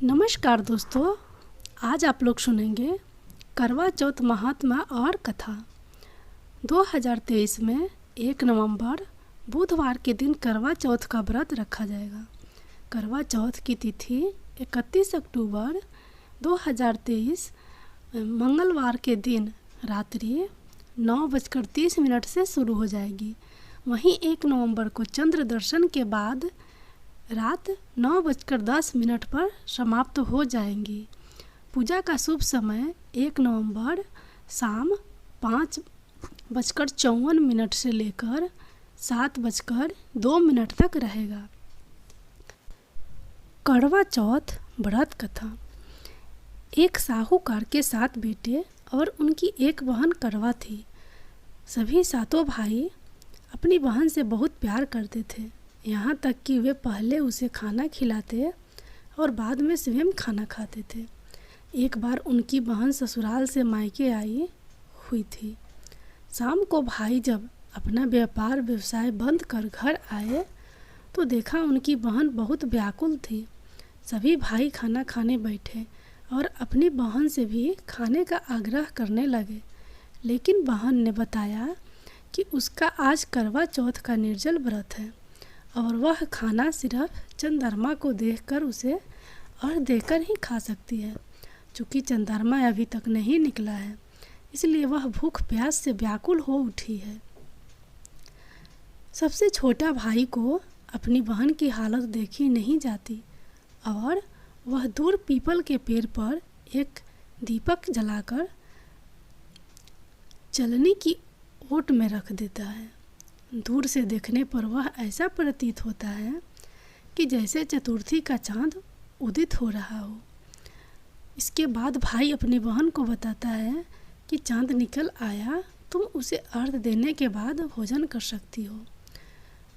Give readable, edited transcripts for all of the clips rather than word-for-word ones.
नमस्कार दोस्तों, आज आप लोग सुनेंगे करवा चौथ महात्मा और कथा। 2023 में 1 नवंबर बुधवार के दिन करवा चौथ का व्रत रखा जाएगा। करवा चौथ की तिथि 31 अक्टूबर 2023 मंगलवार के दिन रात्रि 9:30 से शुरू हो जाएगी। वहीं 1 नवंबर को चंद्र दर्शन के बाद रात 9:10 पर समाप्त हो जाएंगी। पूजा का शुभ समय 1 नवंबर शाम 5:54 से लेकर 7:02 तक रहेगा। करवा चौथ व्रत कथा। एक साहूकार के 7 बेटे और उनकी एक बहन करवा थी। सभी 7 भाई अपनी बहन से बहुत प्यार करते थे, यहाँ तक कि वे पहले उसे खाना खिलाते और बाद में स्वयं खाना खाते थे। एक बार उनकी बहन ससुराल से मायके आई हुई थी। शाम को भाई जब अपना व्यापार व्यवसाय बंद कर घर आए तो देखा उनकी बहन बहुत व्याकुल थी। सभी भाई खाना खाने बैठे और अपनी बहन से भी खाने का आग्रह करने लगे, लेकिन बहन ने बताया कि उसका आज करवा चौथ का निर्जल व्रत है और वह खाना सिर्फ चंद्रमा को देखकर उसे अर्घ देकर ही खा सकती है। चूँकि चंद्रमा अभी तक नहीं निकला है, इसलिए वह भूख प्यास से व्याकुल हो उठी है। सबसे छोटा भाई को अपनी बहन की हालत देखी नहीं जाती और वह दूर पीपल के पेड़ पर एक दीपक जलाकर चलनी की ओट में रख देता है। दूर से देखने पर वह ऐसा प्रतीत होता है कि जैसे चतुर्थी का चांद उदित हो रहा हो। इसके बाद भाई अपनी बहन को बताता है कि चांद निकल आया, तुम उसे अर्घ देने के बाद भोजन कर सकती हो।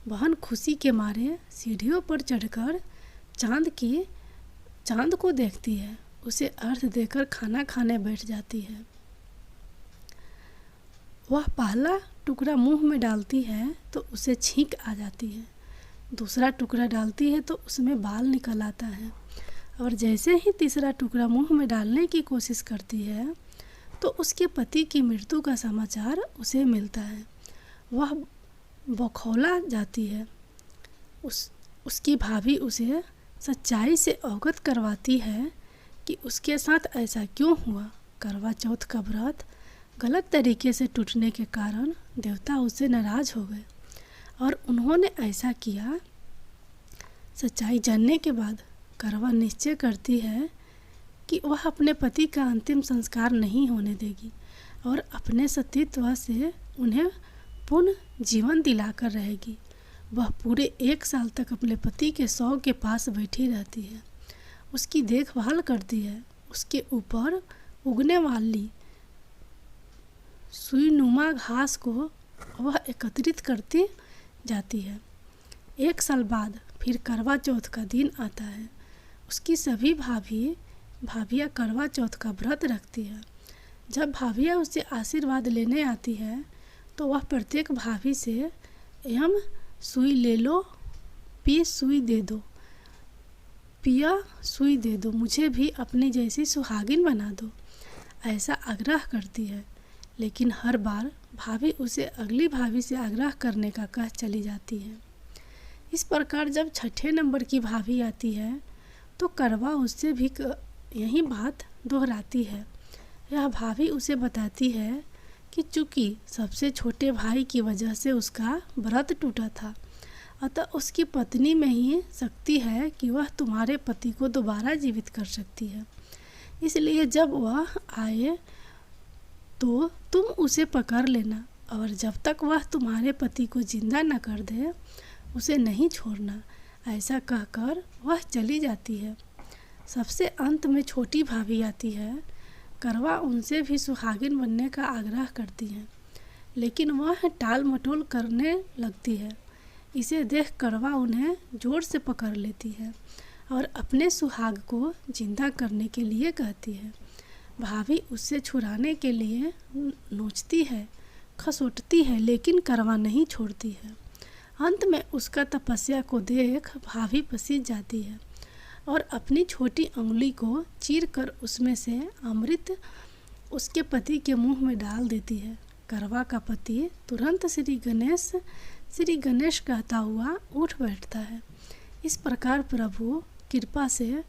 बहन खुशी के मारे सीढ़ियों पर चढ़कर चांद को देखती है, उसे अर्घ देकर खाना खाने बैठ जाती है। वह पहला टुकड़ा मुंह में डालती है तो उसे छींक आ जाती है, दूसरा टुकड़ा डालती है तो उसमें बाल निकल आता है और जैसे ही तीसरा टुकड़ा मुंह में डालने की कोशिश करती है तो उसके पति की मृत्यु का समाचार उसे मिलता है। वह बौखला जाती है। उसकी भाभी उसे सच्चाई से अवगत करवाती है कि उसके साथ ऐसा क्यों हुआ। करवा चौथ का व्रत गलत तरीके से टूटने के कारण देवता उससे नाराज हो गए और उन्होंने ऐसा किया। सच्चाई जानने के बाद करवा निश्चय करती है कि वह अपने पति का अंतिम संस्कार नहीं होने देगी और अपने सतीत्व से उन्हें पुनः जीवन दिलाकर रहेगी। वह पूरे 1 साल तक अपने पति के शव के पास बैठी रहती है, उसकी देखभाल करती है, उसके ऊपर उगने वाली सुईनुमा घास को वह एकत्रित करती जाती है। 1 साल बाद फिर करवा चौथ का दिन आता है। उसकी सभी भाभियाँ करवा चौथ का व्रत रखती है। जब भाभियाँ उससे आशीर्वाद लेने आती है तो वह प्रत्येक भाभी से यम सुई ले लो, पी सुई दे दो, पिया सुई दे दो, मुझे भी अपनी जैसी सुहागिन बना दो, ऐसा आग्रह करती है। लेकिन हर बार भाभी उसे अगली भाभी से आग्रह करने का कह चली जाती है। इस प्रकार जब 6ठे नंबर की भाभी आती है तो करवा उससे भी यही बात दोहराती है। यह भाभी उसे बताती है कि चूँकि सबसे छोटे भाई की वजह से उसका व्रत टूटा था, अतः उसकी पत्नी में ही शक्ति है कि वह तुम्हारे पति को दोबारा जीवित कर सकती है। इसलिए जब वह आए तो तुम उसे पकड़ लेना और जब तक वह तुम्हारे पति को जिंदा न कर दे उसे नहीं छोड़ना, ऐसा कहकर वह चली जाती है। सबसे अंत में छोटी भाभी आती है। करवा उनसे भी सुहागिन बनने का आग्रह करती है, लेकिन वह टाल मटोल करने लगती है। इसे देख करवा उन्हें जोर से पकड़ लेती है और अपने सुहाग को जिंदा करने के लिए कहती है। भाभी उससे छुड़ाने के लिए नोचती है, खसोटती है, लेकिन करवा नहीं छोड़ती है। अंत में उसका तपस्या को देख भाभी पसीज जाती है और अपनी छोटी अंगुली को चीर कर उसमें से अमृत उसके पति के मुंह में डाल देती है। करवा का पति तुरंत श्री गणेश कहता हुआ उठ बैठता है। इस प्रकार प्रभु कृपा से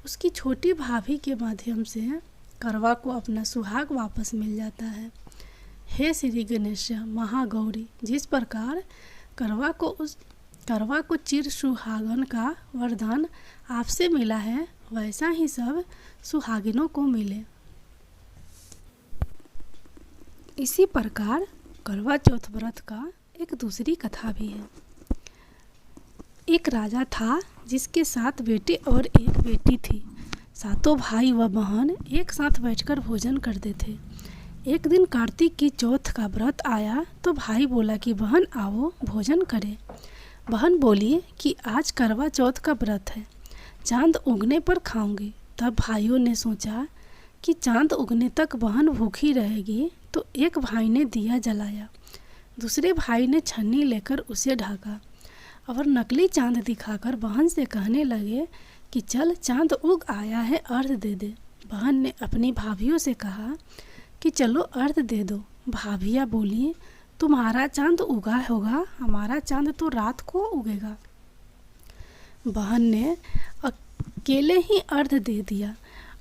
उसकी छोटी भाभी के माध्यम से करवा को अपना सुहाग वापस मिल जाता है। हे श्री गणेश महागौरी, जिस प्रकार करवा को चिर सुहागन का वरदान आपसे मिला है, वैसा ही सब सुहागिनों को मिले। इसी प्रकार करवा चौथ व्रत का एक दूसरी कथा भी है। एक राजा था जिसके 7 बेटे और 1 बेटी थी। सातों भाई व बहन एक साथ बैठकर भोजन करते थे। एक दिन कार्तिक की चौथ का व्रत आया तो भाई बोला कि बहन आओ भोजन करें। बहन बोली कि आज करवा चौथ का व्रत है, चांद उगने पर खाऊंगी। तब भाइयों ने सोचा कि चांद उगने तक बहन भूखी रहेगी, तो एक भाई ने दिया जलाया, दूसरे भाई ने छन्नी लेकर उसे ढका और नकली चांद दिखाकर बहन से कहने लगे कि चल चांद उग आया है, अर्घ दे दे। बहन ने अपनी भाभियों से कहा कि चलो अर्घ दे दो। भाभियाँ बोली तुम्हारा चांद उगा होगा, हमारा चांद तो रात को उगेगा। बहन ने अकेले ही अर्घ दे दिया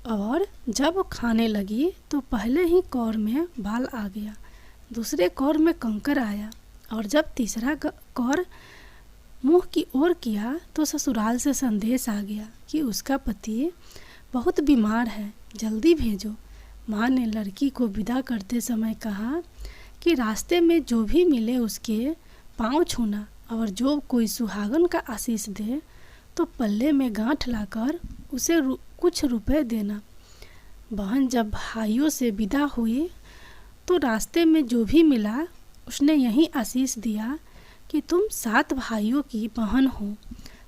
और जब खाने लगी तो पहले ही कौर में बाल आ गया, दूसरे कौर में कंकर आया और जब तीसरा कौर मुंह की ओर किया तो ससुराल से संदेश आ गया कि उसका पति बहुत बीमार है, जल्दी भेजो। माँ ने लड़की को विदा करते समय कहा कि रास्ते में जो भी मिले उसके पाँव छूना और जो कोई सुहागन का आशीष दे तो पल्ले में गांठ लाकर उसे कुछ रुपए देना। बहन जब भाइयों से विदा हुई तो रास्ते में जो भी मिला उसने यही आशीष दिया कि तुम 7 भाइयों की बहन हो,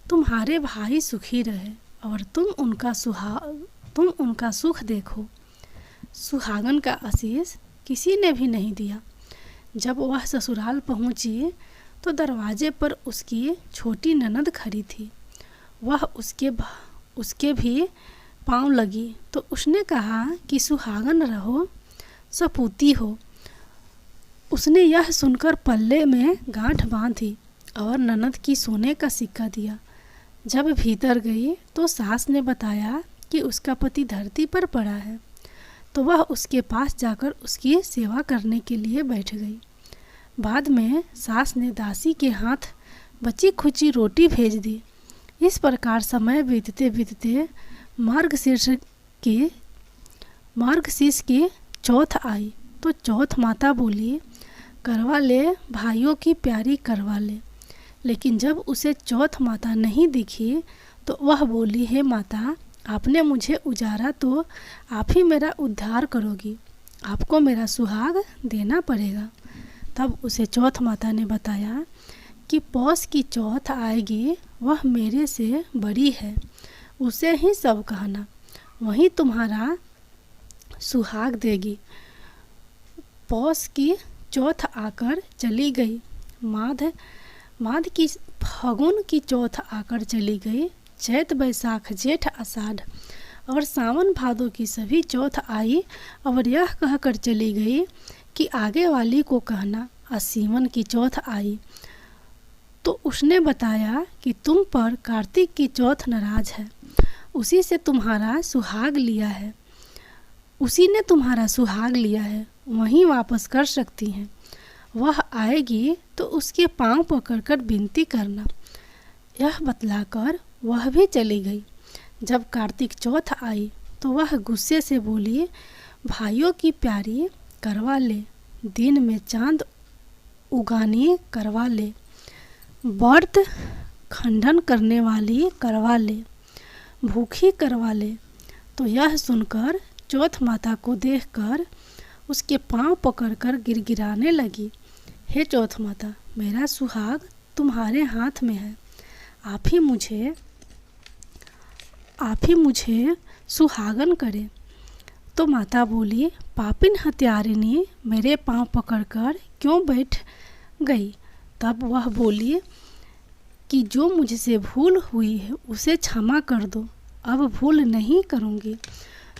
तुम्हारे भाई सुखी रहे और तुम उनका सुख देखो। सुहागन का आशीष किसी ने भी नहीं दिया। जब वह ससुराल पहुंची तो दरवाजे पर उसकी छोटी ननद खड़ी थी। वह उसके भी पाँव लगी तो उसने कहा कि सुहागन रहो, सपूती हो। उसने यह सुनकर पल्ले में गांठ बांधी और ननद की सोने का सिक्का दिया। जब भीतर गई तो सास ने बताया कि उसका पति धरती पर पड़ा है, तो वह उसके पास जाकर उसकी सेवा करने के लिए बैठ गई। बाद में सास ने दासी के हाथ बची खुची रोटी भेज दी। इस प्रकार समय बीतते बीतते मार्गशीर्ष की चौथ आई तो चौथ माता बोली करवा ले भाइयों की प्यारी करवा ले। लेकिन जब उसे चौथ माता नहीं दिखी तो वह बोली हे माता, आपने मुझे उजारा तो आप ही मेरा उद्धार करोगी, आपको मेरा सुहाग देना पड़ेगा। तब उसे चौथ माता ने बताया कि पौष की चौथ आएगी, वह मेरे से बड़ी है, उसे ही सब कहना, वही तुम्हारा सुहाग देगी। पौष की चौथ आकर चली गई, माघ की फागुन की चौथ आकर चली गई, चैत बैसाख जेठ आषाढ़ और सावन भादों की सभी चौथ आई और यह कहकर चली गई कि आगे वाली को कहना। आसीवन की चौथ आई तो उसने बताया कि तुम पर कार्तिक की चौथ नाराज है, उसी से तुम्हारा सुहाग लिया है, उसी ने तुम्हारा सुहाग लिया है, वहीं वापस कर सकती हैं। वह आएगी तो उसके पांव पकड़कर विनती करना। यह बतलाकर वह भी चली गई। जब कार्तिक चौथ आई तो वह गुस्से से बोली भाइयों की प्यारी करवा ले, दिन में चांद उगानी करवा ले, व्रत खंडन करने वाली करवा ले, भूखी करवा ले। तो यह सुनकर चौथ माता को देखकर उसके पांव पकड़कर गिड़गिड़ाने लगी। हे चौथ माता, मेरा सुहाग तुम्हारे हाथ में है, आप ही मुझे सुहागन करे। तो माता बोली पापिन हत्यारिनी, मेरे पांव पकड़कर क्यों बैठ गई। तब वह बोली कि जो मुझसे भूल हुई है उसे क्षमा कर दो अब भूल नहीं करूँगी।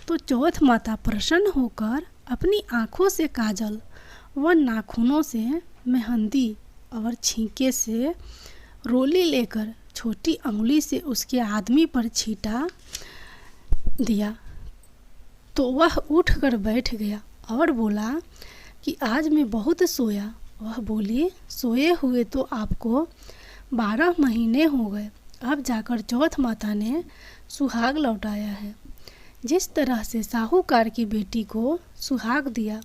तो चौथ माता प्रसन्न होकर अपनी आँखों से काजल व नाखूनों से मेहंदी और छींके से रोली लेकर छोटी अंगुली से उसके आदमी पर छींटा दिया तो वह उठकर बैठ गया और बोला कि आज मैं बहुत सोया। वह बोली, सोए हुए तो आपको 12 महीने हो गए, अब जाकर चौथ माता ने सुहाग लौटाया है। जिस तरह से साहूकार की बेटी को सुहाग दिया,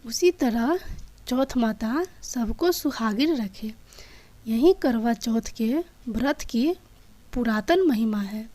उसी तरह चौथ माता सबको सुहागिन रखे। यही करवा चौथ के व्रत की पुरातन महिमा है।